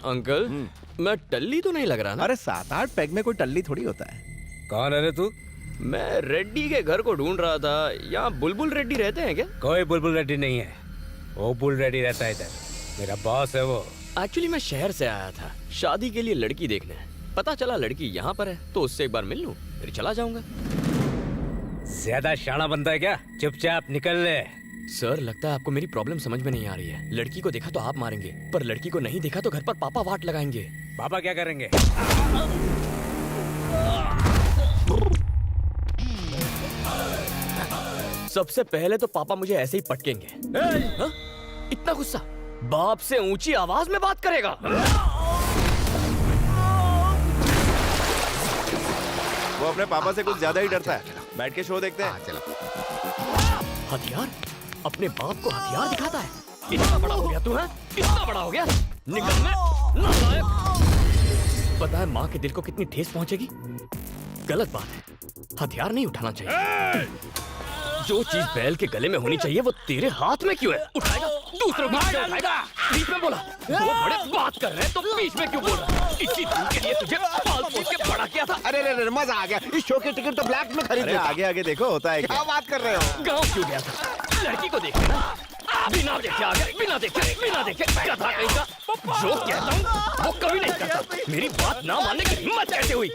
Uncle मैं टल्ली तो नहीं लग रहा ना? अरे 7-8 पैग में कोई टल्ली थोड़ी होता है। कौन है रे तू? मैं रेड्डी के घर को ढूंढ रहा था। यहाँ बुलबुल रेड्डी रहते हैं क्या? कोई बुलबुल रेड्डी नहीं है, वो बुल रेड्डी रहता है इधर। मेरा बॉस है वो। एक्चुअली मैं शहर से आया था शादी के लिए लड़की देखने। पता चला लड़की यहाँ पर है तो उससे एक बार मिल लूं फिर चला जाऊंगा। ज्यादा शाना बनता है क्या? चुपचाप निकल ले। सर लगता है आपको मेरी प्रॉब्लम समझ में नहीं आ रही है। लड़की को देखा तो आप मारेंगे, पर लड़की को नहीं देखा तो घर पर पापा वाट लगाएंगे। पापा क्या करेंगे? सबसे पहले तो पापा मुझे ऐसे ही पटकेंगे। हाँ? इतना गुस्सा? बाप से ऊंची आवाज में बात करेगा? वो अपने पापा से कुछ ज्यादा ही डरता है। बैठ के शो देखते हैं। चलो। हथियार? अपने बाप को हथियार दिखाता है? इतना बड़ा हो गया तू है? इतना बड़ा हो गया? निकल मैं नालायक। पता है माँ के दिल को कितनी ठेस पहुंचेगी? गलत बात है, हथियार नहीं उठाना चाहिए। जो चीज बैल के गले में होनी चाहिए वो तेरे हाथ में क्यों है? उठाएगा दूसरों को क्यों उठाएगा? बीच में बोला। वो बड़े बात कर रहे हैं तो बीच में क्यों बोल रहा है? इसी दिन के लिए तुझे पाल पोस के बड़ा किया था। अरे मजा आ गया। इस शो की टिकट तो ब्लैक में खरीद अरे लिया। आगे आगे देखो होता है क्या। क्या बात कर रहे हो? गाँव क्यों गया था? लड़की को देखने ना? बिना देखे आ गया, बिना देखे गधा कहीं का। जो कहता हूँ वो कभी नहीं करता। मेरी बात ना मानने की हिम्मत कैसे हुई?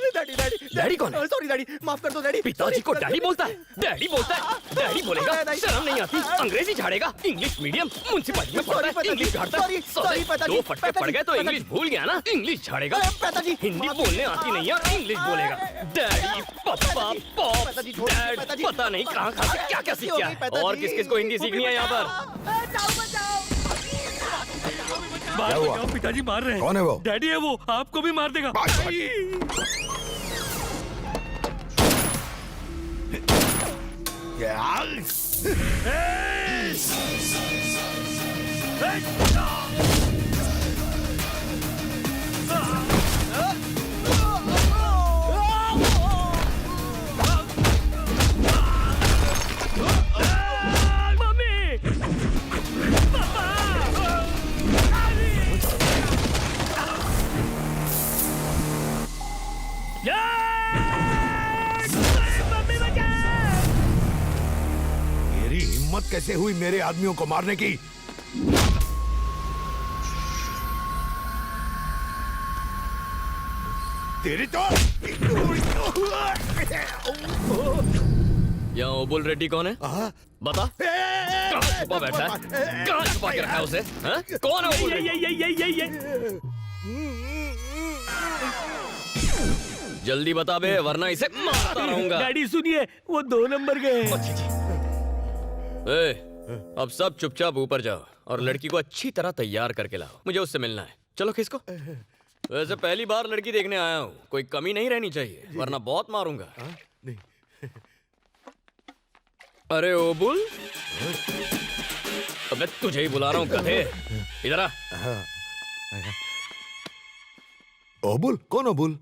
डैडी कौन है? सॉरी डैडी, माफ कर दो डैडी। पिताजी को डैडी बोलता है? डैडी बोलता है? डैडी बोलेगा? शर्म नहीं आती? अंग्रेजी झाड़ेगा? इंग्लिश मीडियम म्युनिसिपैलिटी में पढ़ता है, इंग्लिश झाड़ता है। दो फटके पड़ गए तो इंग्लिश भूल गया ना? इंग्लिश झाड़ेगा? हिंदी बोलने आती नहीं है, इंग्लिश बोलेगा। डैडी, पापा, पॉप, डैड, पता नहीं कहाँ से क्या क्या सीख गया है। और किस किस को हिंदी सीखनी है यहाँ पर? बचाओ, पिताजी मार रहे हैं। कौन है वो? डैडी है वो, आपको भी मार देगा। मेरी हिम्मत कैसे हुई मेरे आदमियों को मारने की? तेरी तो यहाँ ओबुल रेड्डी कौन है? बता। कहाँ छुपा बैठा है? कहाँ छुपा के रखा है उसे? हाँ? कौन है ओबुल रेड्डी? जल्दी बता बे वरना इसे मारता रहूंगा। डैडी सुनिए, वो 2 नंबर गए। अब सब चुपचाप ऊपर जाओ और लड़की को अच्छी तरह तैयार करके लाओ। मुझे उससे मिलना है। चलो खिसको। वैसे पहली बार लड़की देखने आया हूँ, कोई कमी नहीं रहनी चाहिए वरना बहुत मारूंगा। अरे ओबुल, अब मैं तुझे ही बुला रहा हूँ गधे। इधर आ। ओबुल? कौन ओबुल?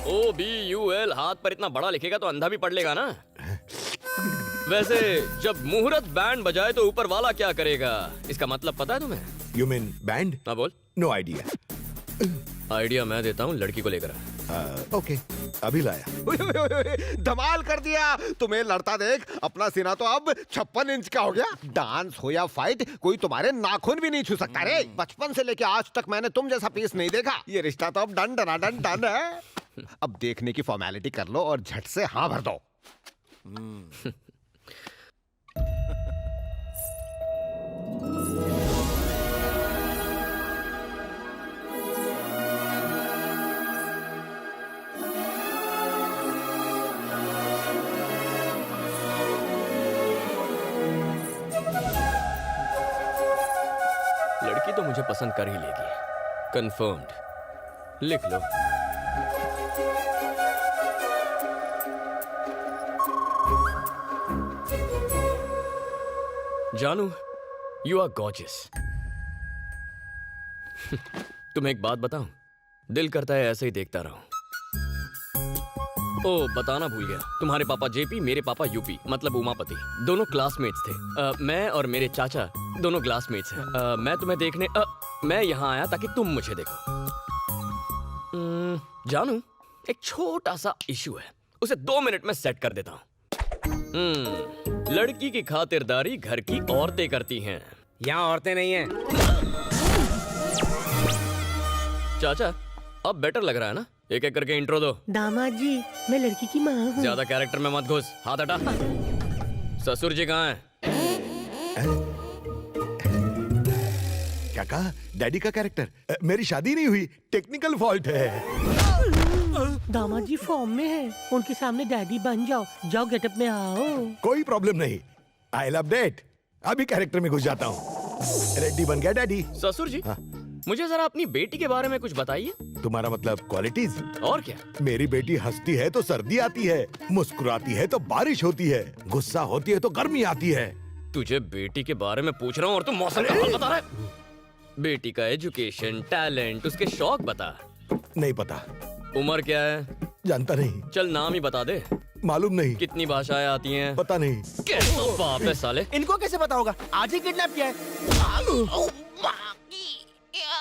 OBUL हाथ पर इतना बड़ा लिखेगा तो अंधा भी पढ़ लेगा ना। वैसे जब मुहूर्त बैंड बजाए तो ऊपर वाला क्या करेगा? इसका मतलब पता है तुम्हें? You mean band? हाँ बोल। No idea. आइडिया मैं देता हूँ, लड़की को लेकर आ। ओके, अभी लाया। धमाल कर दिया। तुम्हें लड़ता देख अपना सीना तो अब 56 इंच का हो गया। डांस हो या फाइट, कोई तुम्हारे नाखून भी नहीं छू सकता रे। बचपन से लेके आज तक मैंने तुम जैसा पीस नहीं देखा। ये रिश्ता तो अब डन है। अब देखने की फॉर्मेलिटी कर लो और झट से हाँ भर दो। लड़की तो मुझे पसंद कर ही लेगी, कंफर्म्ड। लिख लो। जानू, यू आर गॉर्जियस। तुम्हें एक बात बताऊं, दिल करता है ऐसे ही देखता रहूं। ओ बताना भूल गया, तुम्हारे पापा जेपी, मेरे पापा यूपी, मतलब उमापति, दोनों क्लासमेट्स थे। मैं और मेरे चाचा दोनों क्लासमेट्स हैं। मैं तुम्हें देखने मैं यहाँ आया ताकि तुम मुझे देखो। जानू, एक छोटा सा इशू है, उसे 2 मिनट में सेट कर देता हूँ। लड़की की खातिरदारी घर की औरतें करती हैं। यहाँ औरतें नहीं हैं। चाचा, अब बेटर लग रहा है ना? एक एक करके इंट्रो दो। दामाद जी, मैं लड़की की माँ हूँ। ज्यादा कैरेक्टर में मत घुस, हाथ हटा। ससुर जी कहाँ हैं? क्या कहा? डैडी का कैरेक्टर? मेरी शादी नहीं हुई, टेक्निकल फॉल्ट है। दामाद जी फॉर्म में है, उनके सामने डैडी बन जाओ। जाओ गेटअप में आओ। कोई प्रॉब्लम नहीं, आई लव डेट। अभी कैरेक्टर में घुस जाता हूँ। रेडी बन गया डैडी। ससुर जी, हाँ। मुझे जरा अपनी बेटी के बारे में कुछ बताइए। तुम्हारा मतलब क्वालिटीज? और क्या? मेरी बेटी हंसती है तो सर्दी आती है, मुस्कुराती है तो बारिश होती है, गुस्सा होती है तो गर्मी आती है। तुझे बेटी के बारे में पूछ रहा हूँ और तुम मौसम का हाल बता रहा है। बेटी का एजुकेशन, टैलेंट, उसके शौक बता। नहीं पता। उम्र क्या है? जानता नहीं। चल नाम ही बता दे। मालूम नहीं। कितनी भाषाएं आती हैं? पता नहीं। कैसा बाप है साले। इनको कैसे पता होगा? आज ही किडनैप किया है।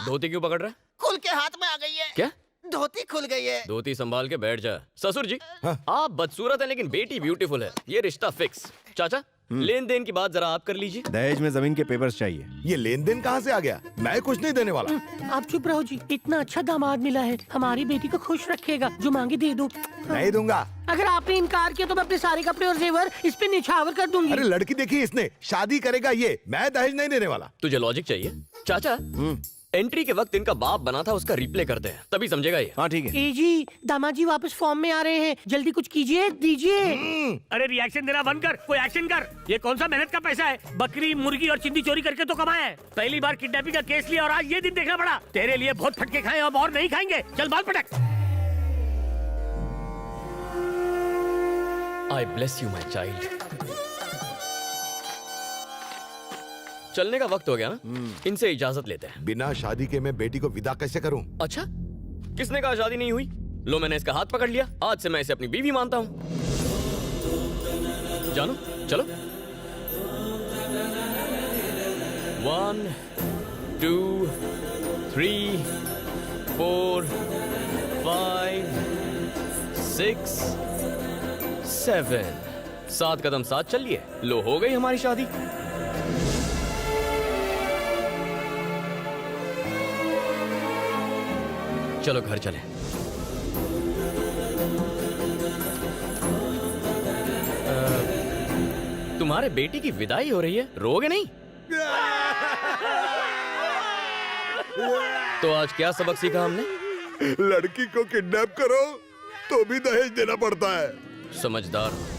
धोती क्यों पकड़ रहा है? खुल के हाथ में आ गई है। क्या? धोती खुल गई है। धोती संभाल के बैठ जा। ससुर जी, हाँ? आप बदसूरत हैं लेकिन बेटी ब्यूटीफुल है, ये रिश्ता फिक्स। चाचा, लेन देन की बात जरा आप कर लीजिए। दहेज में जमीन के पेपर्स चाहिए। ये लेन देन कहाँ से आ गया? मैं कुछ नहीं देने वाला। आप चुप रहो जी, इतना अच्छा दामाद मिला है, हमारी बेटी को खुश रखेगा। जो मांगे दे दो। नहीं दूंगा। अगर आपने इनकार किया तो मैं अपने सारे कपड़े और जेवर इस पे निछावर कर दूंगी। अरे लड़की देखी इसने, शादी करेगा ये, मैं दहेज नहीं देने वाला। तुझे लॉजिक चाहिए? चाचा, एंट्री के वक्त इनका बाप बना था, उसका रिप्ले करते हैं, तभी समझेगा ये। हाँ ठीक है। ए जी, दामाद जी वापस फॉर्म में आ रहे हैं, जल्दी कुछ कीजिए, दीजिए। अरे रिएक्शन देना बंद कर, कोई एक्शन कर। ये कौन सा मेहनत का पैसा है? बकरी, मुर्गी और चिंदी चोरी करके तो कमाया है। पहली बार किडनैपिंग का केस लिया और आज ये दिन देखना पड़ा। तेरे लिए बहुत फटके खाए, अब और नहीं खाएंगे। चल बाल पटक। आई ब्लेस यू माई चाइल्ड। चलने का वक्त हो गया ना, इनसे इजाजत लेते हैं। बिना शादी के मैं बेटी को विदा कैसे करूं? अच्छा, किसने कहा शादी नहीं हुई? लो, मैंने इसका हाथ पकड़ लिया, आज से मैं इसे अपनी बीवी मानता हूँ। जानो, चलो। 1 2 3 4 5 6 7 7 कदम साथ चलिए। लो, हो गई हमारी शादी। चलो घर चले। तुम्हारे बेटी की विदाई हो रही है, रोगे नहीं? तो आज क्या सबक सीखा हमने? लड़की को किडनैप करो तो भी दहेज देना पड़ता है। समझदार हो।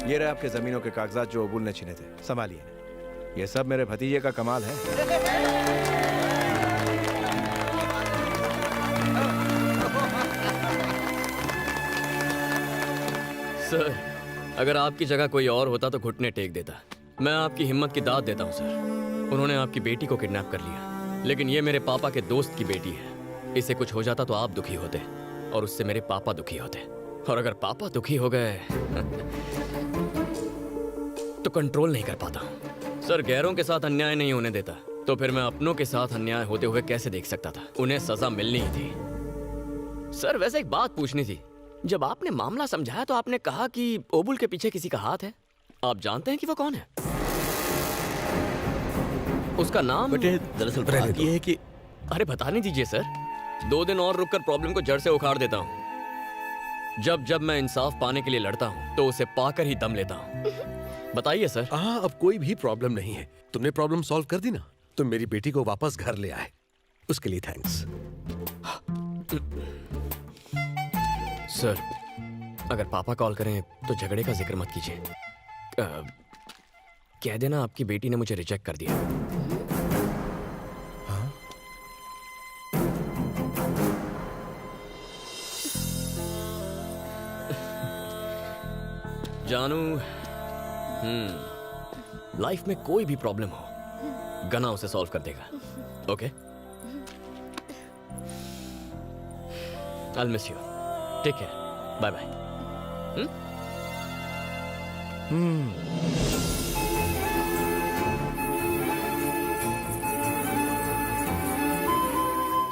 ये रहे आपके जमीनों के कागजात जो अबुल ने छीने थे, संभालिए। ये सब मेरे भतीजे का कमाल है। सर, अगर आपकी जगह कोई और होता तो घुटने टेक देता। मैं आपकी हिम्मत की दाद देता हूँ सर। उन्होंने आपकी बेटी को किडनैप कर लिया, लेकिन ये मेरे पापा के दोस्त की बेटी है। इसे कुछ हो जाता तो आप दुखी होते और उससे मेरे पापा दुखी होते। और अगर पापा दुखी हो गए तो कंट्रोल नहीं कर पाता हूँ सर। गैरों के साथ अन्याय नहीं होने देता, तो फिर मैं अपनों के साथ अन्याय होते हुए कैसे देख सकता था? उन्हें सजा मिलनी ही थी। सर, वैसे एक बात पूछनी थी। जब आपने मामला समझाया तो आपने कहा कि ओबुल के पीछे किसी का हाथ है। आप जानते हैं कि वो कौन है? उसका नाम? बेटे, दरअसल बात ये है कि अरे बताने दीजिए सर, 2 दिन और रुककर प्रॉब्लम को जड़ से उखाड़ देता हूँ। जब जब मैं इंसाफ पाने के लिए लड़ता हूँ तो उसे पाकर ही दम लेता हूँ। बताइए सर। हाँ, अब कोई भी प्रॉब्लम नहीं है। तुमने प्रॉब्लम सॉल्व कर दी ना, तुम मेरी बेटी को वापस घर ले आए, उसके लिए थैंक्स। सर, अगर पापा कॉल करें तो झगड़े का जिक्र मत कीजिए। कह देना आपकी बेटी ने मुझे रिजेक्ट कर दिया। जानू, लाइफ में कोई भी प्रॉब्लम हो, गना उसे सॉल्व कर देगा। Okay? I'll miss you. Take care. Bye bye.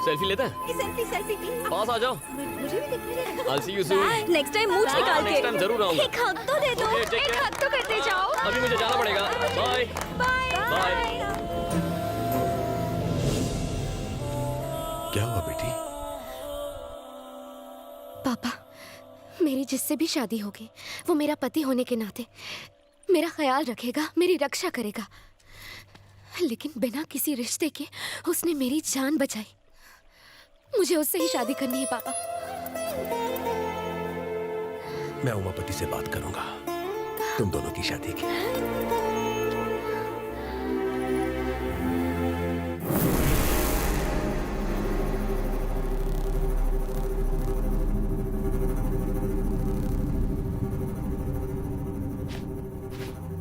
Selfie लेते हैं? सेल्फी पास आ जाओ। मुझे भी दिखने I'll see you soon. Next time मुंह निकाल के नेक्स्ट टाइम जरूर आऊंगा। एक हक तो दे दो। Okay, take एक care. हक तो करते जाओ। अभी मुझे जाना पड़ेगा। बाय। बाय। क्या हुआ बेटी? पापा, मेरी जिससे भी शादी होगी वो मेरा पति होने के नाते मेरा ख्याल रखेगा, मेरी रक्षा करेगा। लेकिन बिना किसी रिश्ते के उसने मेरी जान बचाई। मुझे उससे ही शादी करनी है पापा। मैं उमापति से बात करूंगा तुम दोनों की शादी की।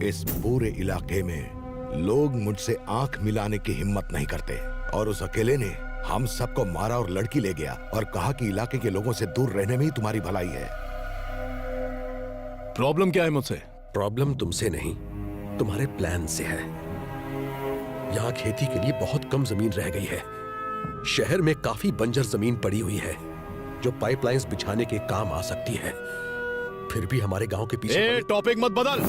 इस पूरे इलाके में लोग मुझसे आंख मिलाने की हिम्मत नहीं करते, और उस अकेले ने हम सबको मारा और लड़की ले गया और कहा कि इलाके के लोगों से दूर रहने में ही तुम्हारी भलाई है। प्रॉब्लम क्या है मुझसे? प्रॉब्लम तुमसे नहीं, तुम्हारे प्लान से है। यहाँ खेती के लिए बहुत कम जमीन रह गई है। शहर में काफी बंजर जमीन पड़ी हुई है जो पाइपलाइंस बिछाने के काम आ सकती है। फिर भी हमारे गांव के पीछे टॉपिक मत बदल।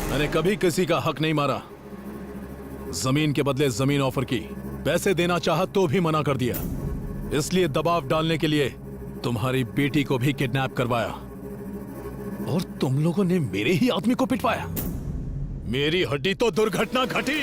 मैंने कभी किसी का हक नहीं मारा। जमीन के बदले जमीन ऑफर की, पैसे देना चाहा तो भी मना कर दिया। इसलिए दबाव डालने के लिए तुम्हारी बेटी को भी किडनैप करवाया, और तुम लोगों ने मेरे ही आदमी को पिटवाया। मेरी हड्डी तो दुर्घटना घटी।